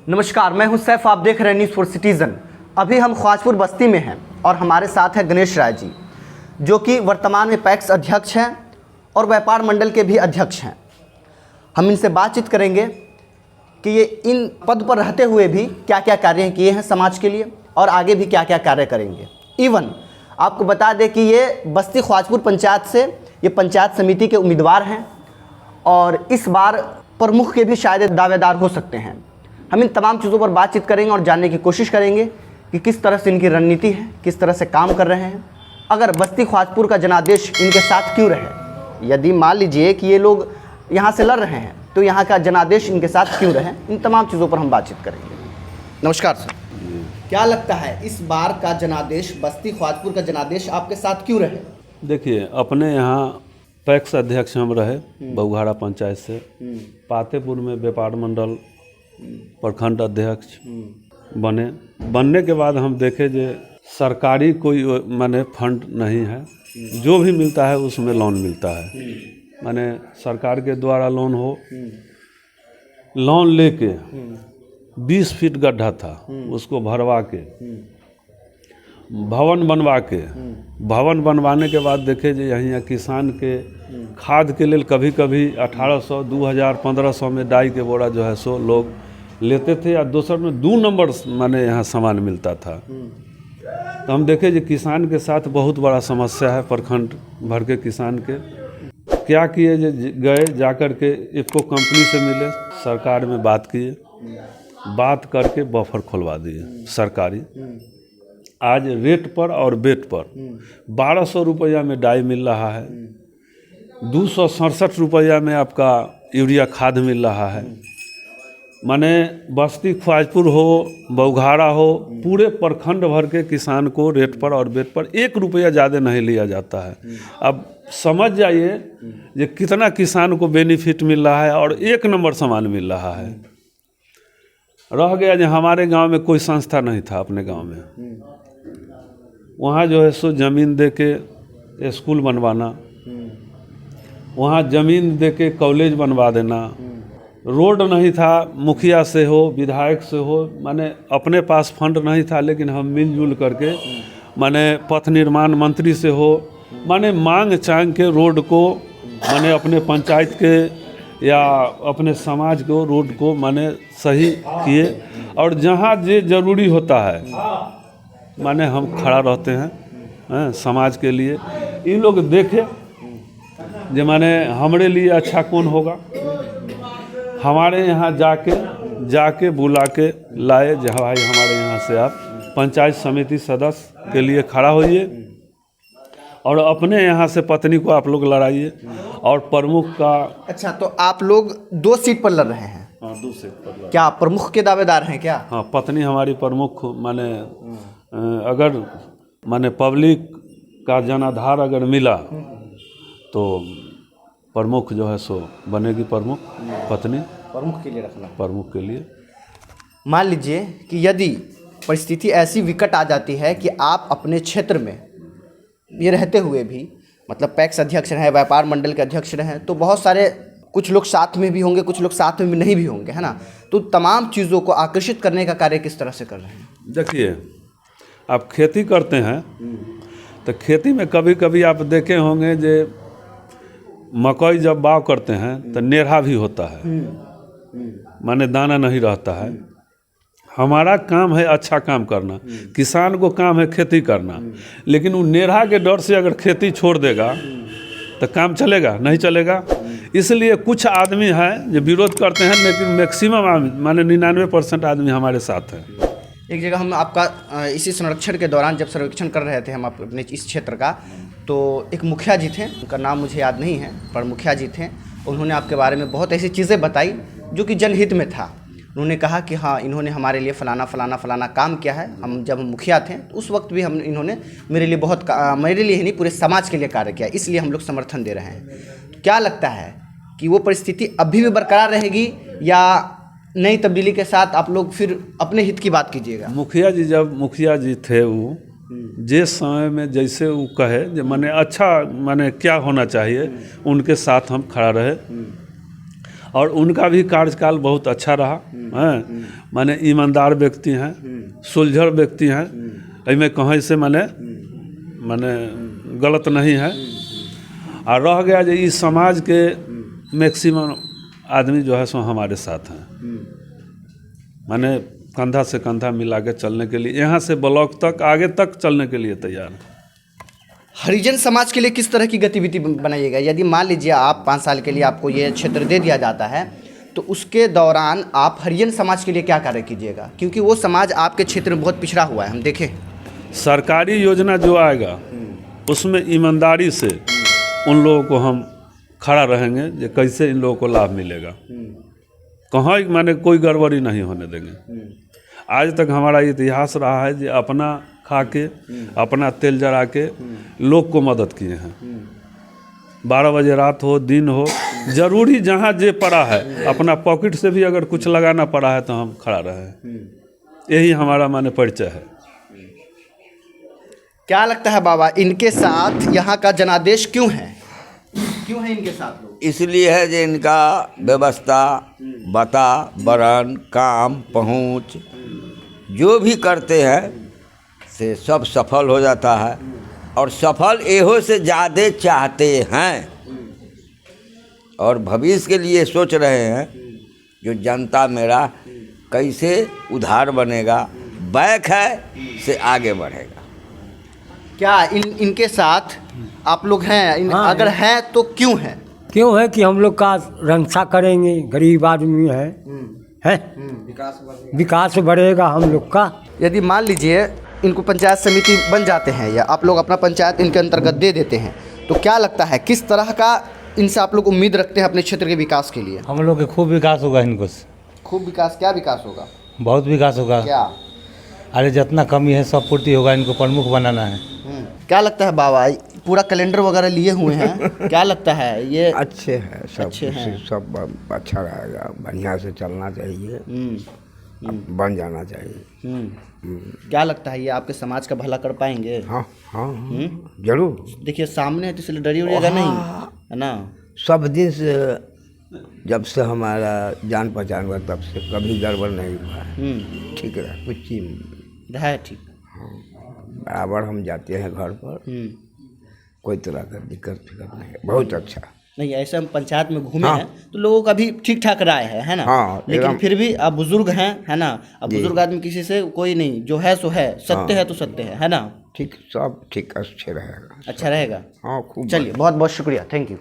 नमस्कार, मैं हूं सैफ। आप देख रहे हैं न्यूज़ फॉर सिटीज़न। अभी हम ख्वाजपुर बस्ती में हैं और हमारे साथ हैं गणेश राय जी, जो कि वर्तमान में पैक्स अध्यक्ष हैं और व्यापार मंडल के भी अध्यक्ष हैं। हम इनसे बातचीत करेंगे कि ये इन पद पर रहते हुए भी क्या क्या कार्य किए हैं समाज के लिए और आगे भी क्या क्या कार्य करेंगे। इवन आपको बता दें कि ये बस्ती ख्वाजपुर पंचायत से ये पंचायत समिति के उम्मीदवार हैं और इस बार प्रमुख के भी शायद दावेदार हो सकते हैं। हम इन तमाम चीज़ों पर बातचीत करेंगे और जानने की कोशिश करेंगे कि किस तरह से इनकी रणनीति है, किस तरह से काम कर रहे हैं। अगर बस्ती ख्वाजपुर का जनादेश इनके साथ क्यों रहे, यदि मान लीजिए कि ये लोग यहाँ से लड़ रहे हैं तो यहाँ का जनादेश इनके साथ क्यों रहे, इन तमाम चीज़ों पर हम बातचीत करेंगे। नमस्कार सर, क्या लगता है इस बार का जनादेश, बस्ती ख्वाजपुर का जनादेश आपके साथ क्यों रहे? देखिए, अपने यहाँ पैक्स अध्यक्ष हम रहे बहुघाड़ा पंचायत से, पातेपुर में व्यापार मंडल प्रखंड अध्यक्ष बनने के बाद हम देखे जो सरकारी कोई माने फंड नहीं है, जो भी मिलता है उसमें लोन मिलता है। माने सरकार के द्वारा लोन हो, लोन लेके 20 फीट गड्ढा था, उसको भरवा के भवन बनवाने के बाद देखे जो यहाँ किसान के खाद के लिए कभी कभी 1800, 2000, 1500 में डाई के बोरा जो है सो लोग लेते थे, या दूसर में 2 नंबर माने यहाँ सामान मिलता था। तो हम देखे जो किसान के साथ बहुत बड़ा समस्या है, प्रखंड भर के किसान के क्या किए, जो गए जाकर के इफको कंपनी से मिले, सरकार में बात किए, बात करके बफर खुलवा दिए सरकारी। आज रेट पर और बेट पर 1200 रुपया में डाई मिल रहा है, 267 रुपया में आपका यूरिया खाद मिल रहा है। माने बस्ती ख्वाजपुर हो, बहुघाड़ा हो, पूरे प्रखंड भर के किसान को रेट पर और बेट पर 1 रुपया ज़्यादा नहीं लिया जाता है। अब समझ जाइए कि कितना किसान को बेनिफिट मिल रहा है और 1 नंबर सामान मिल रहा है। रह गया जो हमारे गांव में कोई संस्था नहीं था, अपने गांव में वहाँ जो है सो ज़मीन दे के स्कूल बनवाना, वहाँ ज़मीन दे के कॉलेज बनवा देना, रोड नहीं था, मुखिया से हो, विधायक से हो, माने अपने पास फंड नहीं था, लेकिन हम मिलजुल करके माने पथ निर्माण मंत्री से हो, माने मांग चांग के रोड को माने अपने पंचायत के या अपने समाज को रोड को माने सही किए, और जहाँ जे जरूरी होता है माने हम खड़ा रहते हैं समाज के लिए। इन लोग देखे जो माने हमारे लिए अच्छा कौन होगा, हमारे यहाँ जाके बुला के लाए जो भाई हमारे यहाँ से आप पंचायत समिति सदस्य के लिए खड़ा होइए और अपने यहाँ से पत्नी को आप लोग लड़ाइए और प्रमुख का। अच्छा, तो आप लोग 2 सीट पर लड़ रहे हैं? हाँ, 2 सीट पर। क्या प्रमुख के दावेदार हैं क्या? हाँ, पत्नी हमारी प्रमुख। माने अगर माने पब्लिक का जनाधार अगर मिला तो प्रमुख जो है सो बनेगी प्रमुख, पत्नी प्रमुख के लिए रखना, प्रमुख के लिए। मान लीजिए कि यदि परिस्थिति ऐसी विकट आ जाती है कि आप अपने क्षेत्र में ये रहते हुए भी, मतलब पैक्स अध्यक्ष रहे, व्यापार मंडल के अध्यक्ष रहे, तो बहुत सारे कुछ लोग साथ में भी होंगे, कुछ लोग साथ में भी नहीं भी होंगे, है ना? तो तमाम चीज़ों को आकर्षित करने का कार्य किस तरह से कर रहे हैं? देखिए, आप खेती करते हैं तो खेती में कभी कभी आप देखे होंगे जो मकई जब बाव करते हैं तो नेढ़ा भी होता है, माने दाना नहीं रहता है। हमारा काम है अच्छा काम करना, किसान को काम है खेती करना, लेकिन वो नेढ़ा के डर से अगर खेती छोड़ देगा तो काम चलेगा? नहीं चलेगा। इसलिए कुछ आदमी हैं जो विरोध करते हैं, लेकिन मैक्सिमम माने 99% आदमी हमारे साथ हैं। एक जगह हम आपका इसी संरक्षण के दौरान जब सर्वेक्षण कर रहे थे हम अपने इस क्षेत्र का, तो एक मुखिया जी थे, उनका नाम मुझे याद नहीं है, पर मुखिया जी थे, उन्होंने आपके बारे में बहुत ऐसी चीज़ें बताई जो कि जनहित में था। उन्होंने कहा कि हाँ, इन्होंने हमारे लिए फलाना काम किया है। जब हम मुखिया थे तो उस वक्त भी इन्होंने मेरे लिए मेरे लिए ही नहीं, पूरे समाज के लिए कार्य किया, इसलिए हम लोग समर्थन दे रहे हैं। तो क्या लगता है कि वो परिस्थिति अभी भी बरकरार रहेगी या नई तब्दीली के साथ आप लोग फिर अपने हित की बात कीजिएगा? मुखिया जी जब मुखिया जी थे, वो जिस समय में जैसे वो कहे जो माने अच्छा माने क्या होना चाहिए, उनके साथ हम खड़ा रहे और उनका भी कार्यकाल बहुत अच्छा रहा हैं। माने ईमानदार व्यक्ति हैं, सुलझल व्यक्ति हैं, इनमें कहीं से माने गलत नहीं है। और रह गया जो इस समाज के मैक्सिमम आदमी जो है सो हमारे साथ हैं, माने कंधा से कंधा मिला के चलने के लिए, यहाँ से ब्लॉक तक आगे तक चलने के लिए तैयार है। हरिजन समाज के लिए किस तरह की गतिविधि बनाइएगा? यदि मान लीजिए आप 5 साल के लिए आपको ये क्षेत्र दे दिया जाता है, तो उसके दौरान आप हरिजन समाज के लिए क्या कार्य कीजिएगा? क्योंकि वो समाज आपके क्षेत्र में बहुत पिछड़ा हुआ है, हम देखें। सरकारी योजना जो आएगा उसमें ईमानदारी से उन लोगों को हम खड़ा रहेंगे, जो कैसे इन लोगों को लाभ मिलेगा, कहाँ माने कोई गड़बड़ी नहीं होने देंगे। आज तक हमारा इतिहास रहा है जो अपना खा के अपना तेल जला के लोग को मदद किए हैं। 12 बजे रात हो दिन हो, जरूरी जहाँ जे पड़ा है अपना पॉकेट से भी अगर कुछ लगाना पड़ा है तो हम खड़ा रहे हैं। यही हमारा माने परिचय है। क्या लगता है बाबा, इनके साथ यहाँ का जनादेश क्यों है? क्यों है इनके साथ लोग? इसलिए है जो इनका व्यवस्था, वातावरण, काम, पहुँच जो भी करते हैं से सब सफल हो जाता है। और सफल एहो से ज़्यादा चाहते हैं और भविष्य के लिए सोच रहे हैं जो जनता मेरा कैसे उधार बनेगा, बैक है से आगे बढ़ेगा। क्या इनके साथ आप लोग हैं? हाँ, अगर हैं तो क्यों हैं? क्यों है कि हम लोग का रक्षा करेंगे, गरीब आदमी है विकास बढ़ेगा हम लोग का। यदि मान लीजिए इनको पंचायत समिति बन जाते हैं या आप लोग अपना पंचायत इनके अंतर्गत दे देते हैं, तो क्या लगता है किस तरह का इनसे आप लोग उम्मीद रखते हैं अपने क्षेत्र के विकास के लिए? हम लोग के खूब विकास होगा इनको से। खूब विकास? क्या विकास होगा? बहुत विकास होगा। क्या? अरे जितना कमी है सब पूर्ति होगा, इनको प्रमुख बनाना है। क्या लगता है बाबा, पूरा कैलेंडर वगैरह लिए हुए हैं, क्या लगता है ये? अच्छे हैं सब, अच्छे हैं। सब अच्छा रहेगा, बढ़िया से चलना चाहिए, बन जाना चाहिए। क्या लगता है ये आपके समाज का भला कर पाएंगे? हाँ हाँ जरूर। देखिए सामने है तो इसलिए डरी उड़िएगा नहीं, है ना? सब दिन से जब से हमारा जान पहचान हुआ तब से कभी गड़बड़ नहीं हुआ है। ठीक है, कुछ चीज है ठीक। बराबर हम जाते हैं घर पर, कोई तरह का दिक्कत फिक्र नहीं है, बहुत अच्छा। नहीं, ऐसे हम पंचायत में घूमे हैं तो लोगों का भी ठीक ठाक राय है ना? हाँ, लेकिन फिर भी आप बुजुर्ग हैं, है ना? अब बुजुर्ग आदमी किसी से कोई नहीं, जो है सो है, सत्य है तो सत्य है ना? ठीक, सब ठीक अच्छे रहेगा। अच्छा रहेगा। हाँ खूब। चलिए, बहुत बहुत शुक्रिया, थैंक यू।